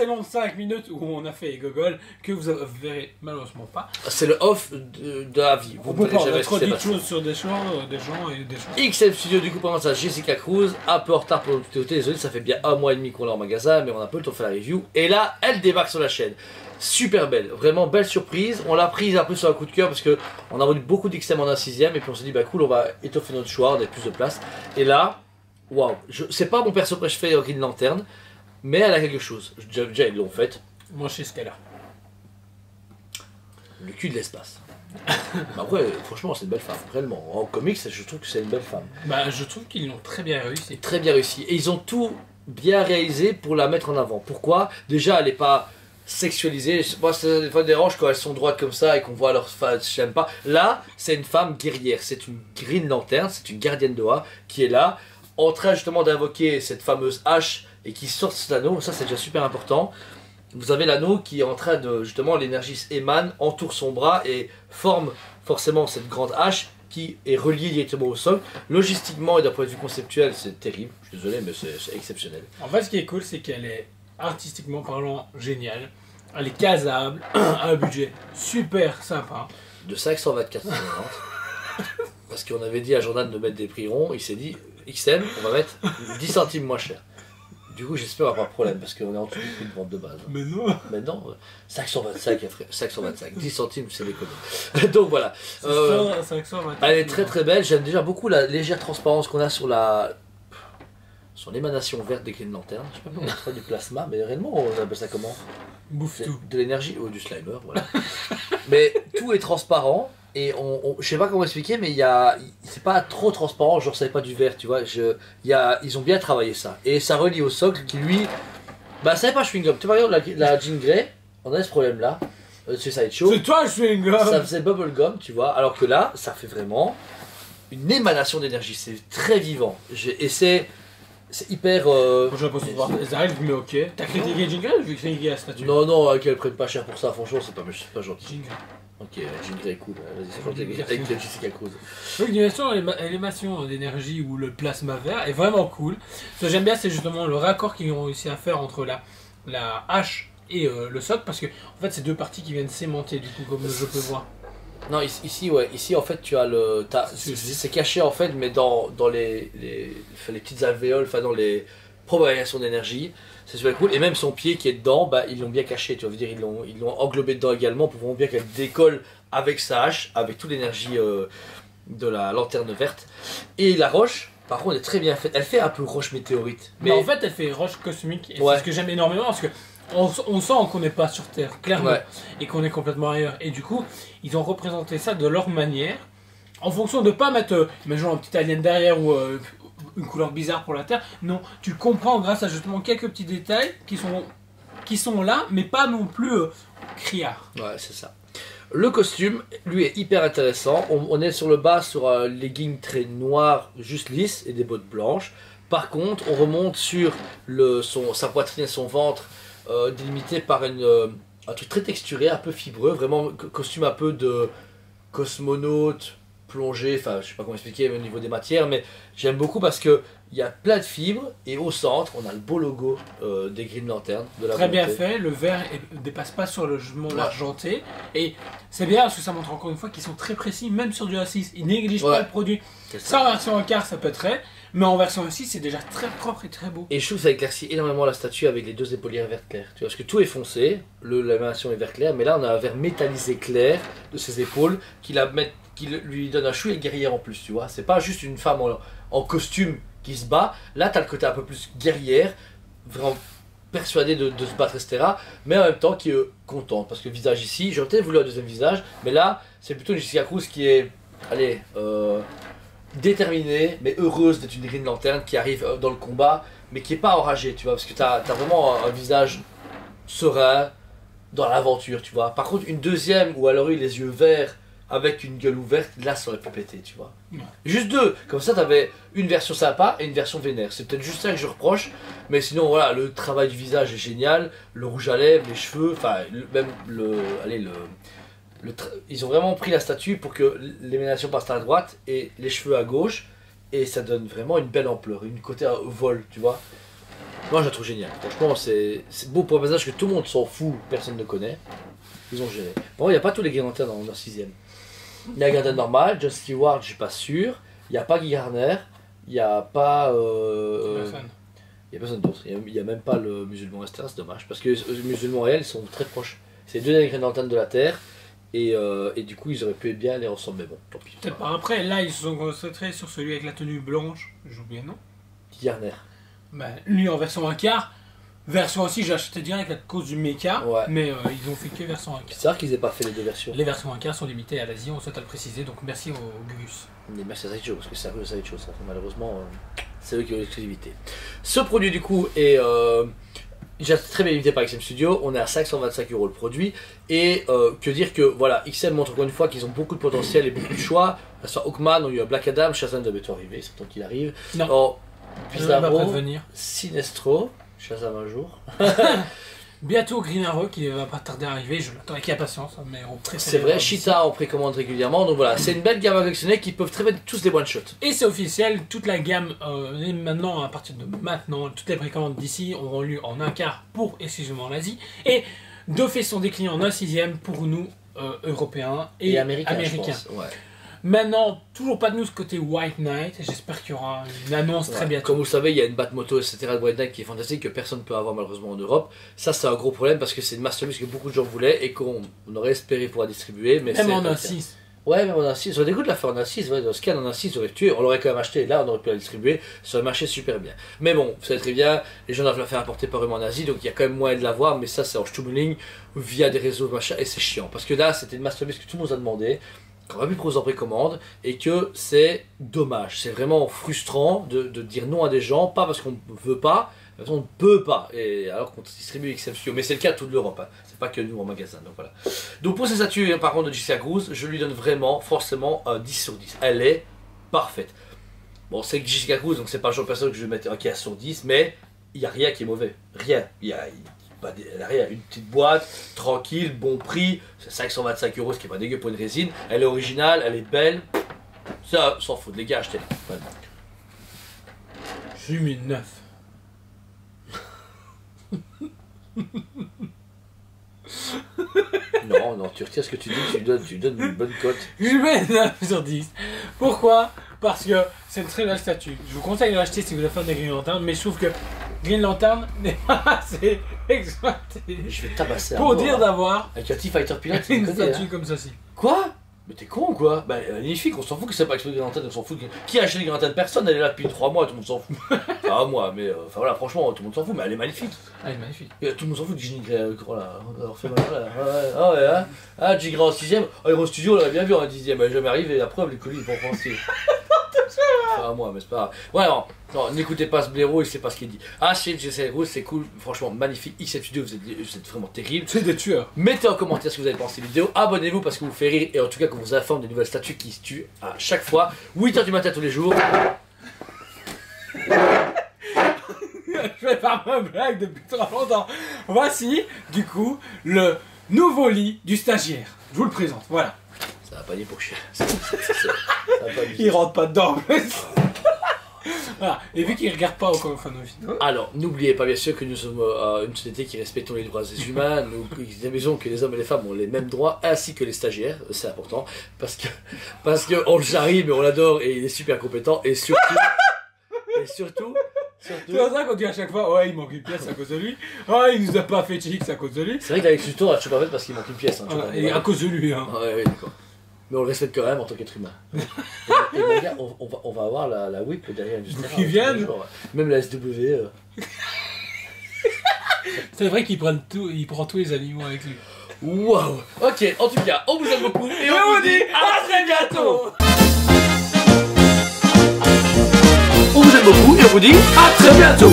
assez long de 5 minutes où on a fait les gogoles que vous verrez malheureusement pas. C'est le off de la vie. On peut pas trop dire de choses sur des gens et des choses. XM Studio du coup pendant à Jessica Cruz, un peu en retard pour notre côté, désolé, ça fait bien 1 mois et demi qu'on l'a en magasin, mais on a un peu le temps de faire la review. Et là, elle débarque sur la chaîne. Super belle, vraiment belle surprise. On l'a prise un peu sur un coup de cœur parce que on a vendu beaucoup d'XM en un 6ème et puis on s'est dit bah cool, on va étoffer notre choix, on a plus de place. Et là, waouh, c'est pas mon perso préféré Green Lantern, mais elle a quelque chose. Déjà ils l'ont faite. Moi je sais ce qu'elle a. Le cul de l'espace. Après, franchement, c'est une belle femme, réellement. En comics, je trouve que c'est une belle femme. Bah, je trouve qu'ils l'ont très bien réussi. Très bien réussi. Et ils ont tout bien réalisé pour la mettre en avant. Pourquoi? Déjà, elle n'est pas sexualisée. Moi, ça des fois dérange quand elles sont droites comme ça et qu'on voit leur face. J'aime pas. Là, c'est une femme guerrière. C'est une Green Lantern, c'est une gardienne d'Oa qui est là, en train justement d'invoquer cette fameuse hache et qui sort cet anneau. Ça, c'est déjà super important. Vous avez l'anneau qui est en train de, justement, l'énergie émane, entoure son bras et forme forcément cette grande hache qui est reliée directement au sol. Logistiquement et d'un point de vue conceptuel, c'est terrible. Je suis désolé, mais c'est exceptionnel. En fait, ce qui est cool, c'est qu'elle est artistiquement parlant géniale. Elle est casable, un budget super sympa. De 524 parce qu'on avait dit à Jordan de mettre des prix ronds, il s'est dit, XM, on va mettre 10 centimes moins cher. Du coup, j'espère avoir pas de problème parce qu'on est en dessous du prix de vente de base. Mais non. Mais non, 525, 525, 10 centimes, c'est l'économie. Donc voilà. Elle est très très belle. J'aime déjà beaucoup la légère transparence qu'on a sur l'émanation verte des Green Lantern. Je sais pas comment on appelle du plasma, mais réellement, on appelle ça comment? Bouffe tout. De l'énergie ou du slimer, voilà. Mais tout est transparent. Et je sais pas comment expliquer, mais c'est pas trop transparent, genre c'est pas du verre, tu vois. Ils ont bien travaillé ça. Et ça relie au socle qui lui, bah c'est pas chewing gum. Tu vois, par exemple, la Jean Grey, on a ce problème là, Suicide Show. C'est toi le chewing gum. Ça faisait bubble gum, tu vois. Alors que là, ça fait vraiment une émanation d'énergie. C'est très vivant. Et c'est hyper. J'ai l'impression de voir les arrives, mais ok. T'as critiqué Jean Grey vu que c'est la statue? Non, qu'elle prenne pas cher pour ça, franchement, c'est pas gentil. Jean Grey. Ok, Jean Grey est cool, vas-y, c'est gentil avec Jessica Cruz. Donc l'émanation d'énergie ou le plasma vert est vraiment cool. Ce que j'aime bien, c'est justement le raccord qu'ils ont réussi à faire entre la hache et le socle, parce que en fait c'est deux parties qui viennent s'aimanter du coup, comme je peux voir. Non, ici en fait tu as c'est caché en fait, mais dans les petites alvéoles, enfin dans les propagations d'énergie. C'est super cool, et même son pied qui est dedans, bah, ils l'ont bien caché, tu vois, dire, ils l'ont englobé dedans également pour vraiment bien qu'elle décolle avec sa hache, avec toute l'énergie de la lanterne verte. Et la roche, par contre, est très bien faite, elle fait un peu roche météorite. Mais en fait, elle fait roche cosmique, et ouais. C'est ce que j'aime énormément, parce que on sent qu'on n'est pas sur Terre, clairement, ouais. Et qu'on est complètement ailleurs. Et du coup, ils ont représenté ça de leur manière, en fonction de pas mettre, imaginons un petit alien derrière ou une couleur bizarre pour la Terre. Non, tu comprends grâce à justement quelques petits détails qui sont là, mais pas non plus criards. Ouais, c'est ça. Le costume, lui, est hyper intéressant. On est sur le bas sur un legging très noir, juste lisse, et des bottes blanches. Par contre, on remonte sur sa poitrine et son ventre, délimité par un truc très texturé, un peu fibreux, vraiment costume un peu de cosmonaute, plongé, enfin je sais pas comment expliquer au niveau des matières, mais j'aime beaucoup parce que il y a plein de fibres et au centre on a le beau logo des Green Lantern de la très bien fait, le vert ne dépasse pas sur le l'argenté, et c'est bien parce que ça montre encore une fois qu'ils sont très précis même sur du A6, ils négligent pas le produit. Ça en version en quart ça peut être très, mais en version A6 c'est déjà très propre et très beau. Et je trouve que ça éclaircit énormément la statue avec les deux épaulières vert clair, tu vois, parce que tout est foncé, l'animation est vert clair, mais là on a un vert métallisé clair de ses épaules qui lui donne un chouette guerrière en plus, tu vois. C'est pas juste une femme en costume qui se bat. Là, t'as le côté un peu plus guerrière, vraiment persuadée de se battre, etc. Mais en même temps qui est contente. Parce que le visage ici, j'aurais peut-être voulu un deuxième visage, mais là, c'est plutôt une Jessica Cruz qui est, déterminée, mais heureuse d'être une Green Lantern qui arrive dans le combat, mais qui est pas enragée, tu vois. Parce que t'as vraiment un visage serein dans l'aventure, tu vois. Par contre, une deuxième où elle aurait eu les yeux verts, avec une gueule ouverte, là ça aurait pu péter, tu vois. Ouais. Juste deux, comme ça t'avais une version sympa et une version vénère. C'est peut-être juste ça que je reproche, mais sinon voilà, le travail du visage est génial, le rouge à lèvres, les cheveux, enfin même ils ont vraiment pris la statue pour que l'émanation passe à droite et les cheveux à gauche, et ça donne vraiment une belle ampleur, une côté vol, tu vois. Moi je la trouve géniale. Franchement, c'est beau pour un personnage que tout le monde s'en fout, personne ne connaît. Ils ont géré. Bon, il n'y a pas tous les Green Lantern dans leur 6ème. Il y a Green Lantern normal, John Stewart, je suis pas sûr. Il n'y a pas Guy Garner. Il n'y a pas. Personne. Il n'y a personne d'autre. Il n'y a même pas le musulman western, c'est dommage. Parce que les musulmans réels ils sont très proches. C'est les deux derniers Green Lantern de la Terre. Et du coup, ils auraient pu bien les ressembler. Mais bon, tant pis. Peut-être pas. Après, là, ils se sont concentrés sur celui avec la tenue blanche. J'ai oublié, non? Guy Garner. Ben, lui en version 1 quart. Version aussi, j'ai acheté direct à cause du mecha. Ouais. Mais ils ont fait que version 1 quart. C'est vrai qu'ils n'aient pas fait les deux versions. Les versions 1 quart sont limitées à l'Asie, on souhaite à le préciser. Donc merci au Gugus. Mais merci à Sideshow, parce que c'est à cause de Sideshow, ça. Malheureusement, c'est eux qui ont l'exclusivité. Ce produit, du coup, est déjà très bien limité par XM Studio. On est à 525 € le produit. Et que dire que, voilà, XM montre encore une fois qu'ils ont beaucoup de potentiel et beaucoup de choix. Soit Hawkman, on a eu Black Adam, Shazam devait bientôt arriver, c'est temps qu'il arrive. Non. Oh, Pizarro, venir. Sinestro, Shazam un jour. Bientôt Green Arrow qui va pas tarder à arriver, je l'attends avec impatience. Mais c'est vrai, Cheetah on précommande régulièrement, donc voilà, c'est une belle gamme à collectionner qui peuvent très bien tous des one-shot. Et c'est officiel, toute la gamme, est maintenant, à partir de maintenant, toutes les précommandes d'ici auront lieu en 1 quart pour exclusivement l'Asie. Et d'office sont déclinés en 1/6 pour nous, Européens et Américains. Je pense, ouais. Maintenant, toujours pas de news côté White Knight. J'espère qu'il y aura une annonce très bientôt. Comme vous le savez, il y a une Batmoto, etc. de White Knight qui est fantastique, que personne ne peut avoir malheureusement en Europe. Ça, c'est un gros problème parce que c'est une masterpiece que beaucoup de gens voulaient et qu'on aurait espéré pouvoir distribuer. Mais même en 1/6. Ouais, même en 1/6. J'aurais des goûts de la faire en 1/6. Ouais, dans ce scan en 1/6, aurait tué. On l'aurait quand même acheté. Là, on aurait pu la distribuer. Ça aurait marché super bien. Mais bon, c'est très bien. Les gens doivent la faire apporter par eux en Asie. Donc il y a quand même moyen de l'avoir. Mais ça, c'est en Stummeling via des réseaux machin. Et c'est chiant. Parce que là, c'était une masterpiece que tout le monde a demandé, qu'on va plus proposer en précommande, et que c'est dommage, c'est vraiment frustrant de dire non à des gens, pas parce qu'on ne veut pas, mais parce qu'on ne peut pas, et alors qu'on distribue XM Studio, mais c'est le cas de toute l'Europe, hein. C'est pas que nous en magasin, donc voilà. Donc pour ces statues par contre de Jessica Cruz, je lui donne vraiment, forcément, un 10 sur 10, elle est parfaite. Bon, c'est que Jessica Cruz, donc c'est pas le genre de personne que je vais mettre un 15 sur 10, mais il n'y a rien qui est mauvais, rien, rien, une petite boîte, tranquille, bon prix, c'est 525 €, ce qui est pas dégueu pour une résine. Elle est originale, elle est belle. Ça, s'en fout, les gars, achetez-la. Vraiment. J'ai mis 9. Non, tu retires ce que tu dis, tu donnes une bonne cote. Je mets 9 sur 10. Pourquoi? Parce que c'est une très belle statue. Je vous conseille de l'acheter si vous voulez faire des Green Lantern, mais je trouve que Green Lantern n'est pas assez exploité. Je vais tabasser pour dire d'avoir avec un T-Fighter Pilot, une statue comme ceci. Quoi? Mais t'es con ou quoi? Bah magnifique, on s'en fout que c'est pas explosé Green Lantern, on s'en fout. Qui a acheté les Green Lantern? Personne, elle est là depuis 3 mois, tout le monde s'en fout. Enfin moi, mais enfin voilà, franchement, tout le monde s'en fout, mais elle est magnifique. Ah, elle est magnifique. Et tout le monde s'en fout de Ginny Gray, là. Alors fait mal, là. Ah ouais, hein. Ah, Ginny Gray en 6ème. Ah, il est au studio, on l'avait bien vu en 10ème, elle est jamais arrivée, la preuve, les colis, ils vont prendre style. Enfin, moi, mais c'est pas grave. Ouais, non, n'écoutez pas ce blaireau, il sait pas ce qu'il dit. Ah, chez Jessica Cruz, c'est cool, franchement, magnifique. XM Studio, vous êtes vraiment terrible. C'est des tueurs. Mettez en commentaire ce que vous avez pensé de la vidéo. Abonnez-vous parce que vous fait rire et en tout cas qu'on vous informe des nouvelles statues qui se tuent à chaque fois. 8h du matin tous les jours. Je vais faire ma blague depuis trop longtemps. Voici, du coup, le nouveau lit du stagiaire. Je vous le présente, voilà. Ça va pas dire pour chier. Il rentre pas dedans. Voilà. Et vu qu'il regarde pas encore une fois nos vidéos. Alors, n'oubliez pas bien sûr que nous sommes une société qui respecte les droits des humains. Nous aimons que les hommes et les femmes ont les mêmes droits, ainsi que les stagiaires. C'est important. Parce que on le charrie, mais on l'adore et il est super compétent. Et surtout. C'est pour ça qu'on dit à chaque fois, ouais, il manque une pièce à cause de lui. Ouais, il nous a pas fait Chix à cause de lui. C'est vrai qu'avec Suto, on a toujours pas fait parce qu'il manque une pièce. Hein, et à cause de lui. Hein. Ouais, d'accord. Mais on le respecte quand même en tant qu'être humain. et mon gars, on va avoir la whip derrière l'industrie. Qui viennent. Même la SW. C'est vrai qu'il prend tous les animaux avec lui. Waouh. Ok, en tout cas, on vous aime beaucoup et on vous dit à très bientôt. On vous aime beaucoup et on vous dit à très bientôt.